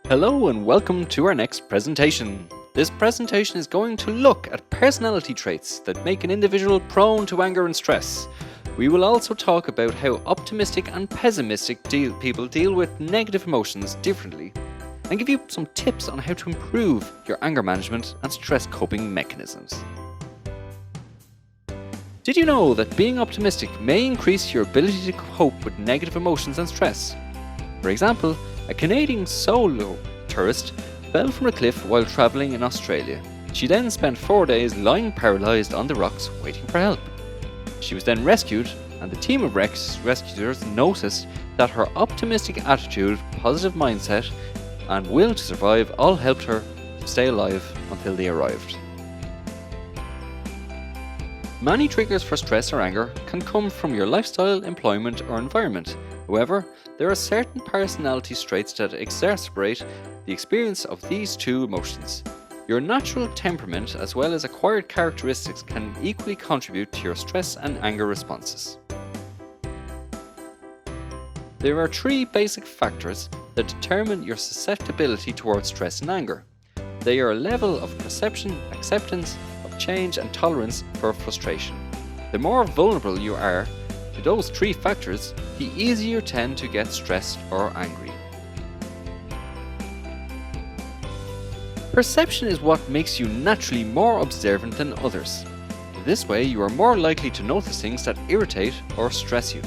Hello and welcome to our next presentation. This presentation is going to look at personality traits that make an individual prone to anger and stress. We will also talk about how optimistic and pessimistic people deal with negative emotions differently, and give you some tips on how to improve your anger management and stress coping mechanisms. Did you know that being optimistic may increase your ability to cope with negative emotions and stress? For example, a Canadian solo tourist fell from a cliff while travelling in Australia. She then spent 4 days lying paralysed on the rocks waiting for help. She was then rescued, and the team of rescuers noticed that her optimistic attitude, positive mindset, and will to survive all helped her to stay alive until they arrived. Many triggers for stress or anger can come from your lifestyle, employment, or environment. However, there are certain personality traits that exacerbate the experience of these two emotions. Your natural temperament as well as acquired characteristics can equally contribute to your stress and anger responses. There are three basic factors that determine your susceptibility towards stress and anger. They are a level of perception, acceptance of change, and tolerance for frustration. The more vulnerable you are to those three factors, the easier you tend to get stressed or angry. Perception is what makes you naturally more observant than others. This way, you are more likely to notice things that irritate or stress you.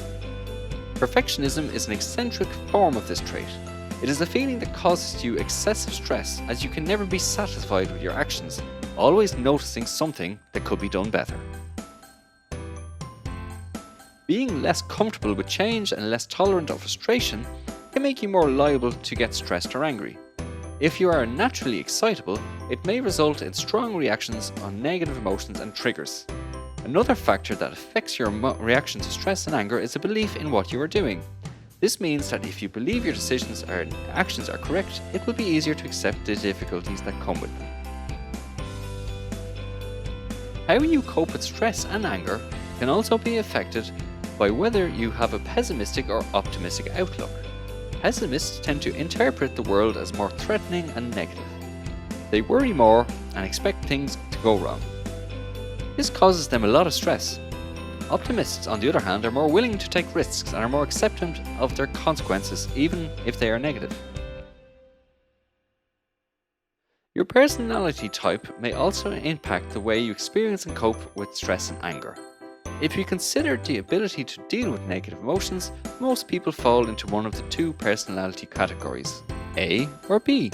Perfectionism is an eccentric form of this trait. It is a feeling that causes you excessive stress, as you can never be satisfied with your actions, always noticing something that could be done better. Being less comfortable with change and less tolerant of frustration can make you more liable to get stressed or angry. If you are naturally excitable, it may result in strong reactions on negative emotions and triggers. Another factor that affects your reaction to stress and anger is a belief in what you are doing. This means that if you believe your decisions or actions are correct, it will be easier to accept the difficulties that come with them. How you cope with stress and anger can also be affected by whether you have a pessimistic or optimistic outlook. Pessimists tend to interpret the world as more threatening and negative. They worry more and expect things to go wrong. This causes them a lot of stress. Optimists, on the other hand, are more willing to take risks and are more acceptant of their consequences, even if they are negative. Your personality type may also impact the way you experience and cope with stress and anger. If you consider the ability to deal with negative emotions, most people fall into one of the two personality categories, A or B.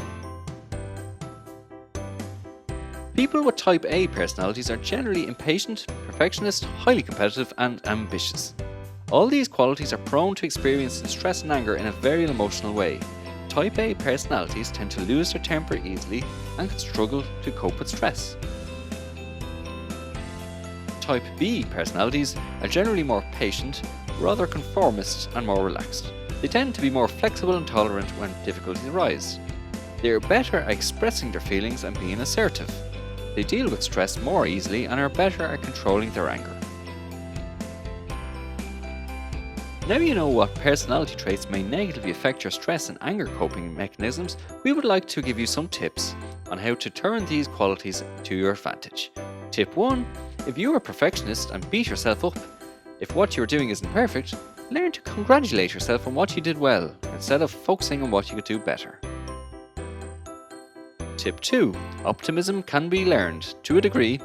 People with type A personalities are generally impatient, perfectionist, highly competitive, and ambitious. All these qualities are prone to experience stress and anger in a very emotional way. Type A personalities tend to lose their temper easily and can struggle to cope with stress. Type B personalities are generally more patient, rather conformist, and more relaxed. They tend to be more flexible and tolerant when difficulties arise. They are better at expressing their feelings and being assertive. They deal with stress more easily and are better at controlling their anger. Now you know what personality traits may negatively affect your stress and anger coping mechanisms, we would like to give you some tips on how to turn these qualities to your advantage. Tip 1. If you are a perfectionist and beat yourself up, if what you're doing isn't perfect, learn to congratulate yourself on what you did well, instead of focusing on what you could do better. Tip 2. Optimism can be learned to a degree.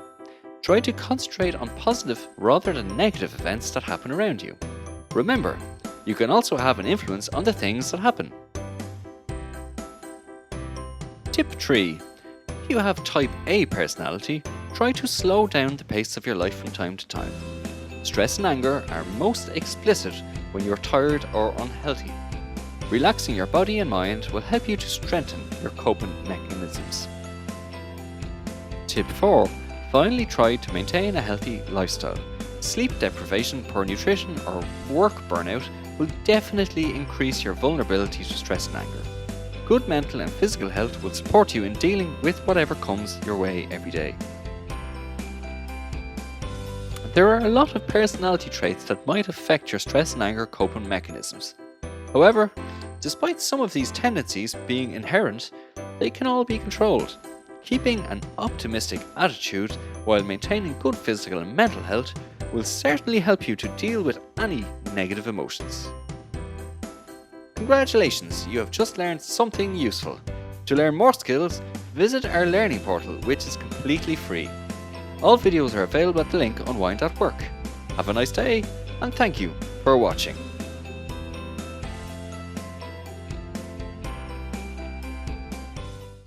Try to concentrate on positive rather than negative events that happen around you. Remember, you can also have an influence on the things that happen. Tip 3. If you have type A personality, try to slow down the pace of your life from time to time. Stress and anger are most explicit when you're tired or unhealthy. Relaxing your body and mind will help you to strengthen your coping mechanisms. Tip 4. Finally, try to maintain a healthy lifestyle. Sleep deprivation, poor nutrition, or work burnout will definitely increase your vulnerability to stress and anger. Good mental and physical health will support you in dealing with whatever comes your way every day. There are a lot of personality traits that might affect your stress and anger coping mechanisms. However, Despite some of these tendencies being inherent, they can all be controlled. Keeping an optimistic attitude while maintaining good physical and mental health will certainly help you to deal with any negative emotions. Congratulations, you have just learned something useful. To learn more skills, visit our learning portal, which is completely free. All videos are available at the link unwind.work. Have a nice day, and thank you for watching.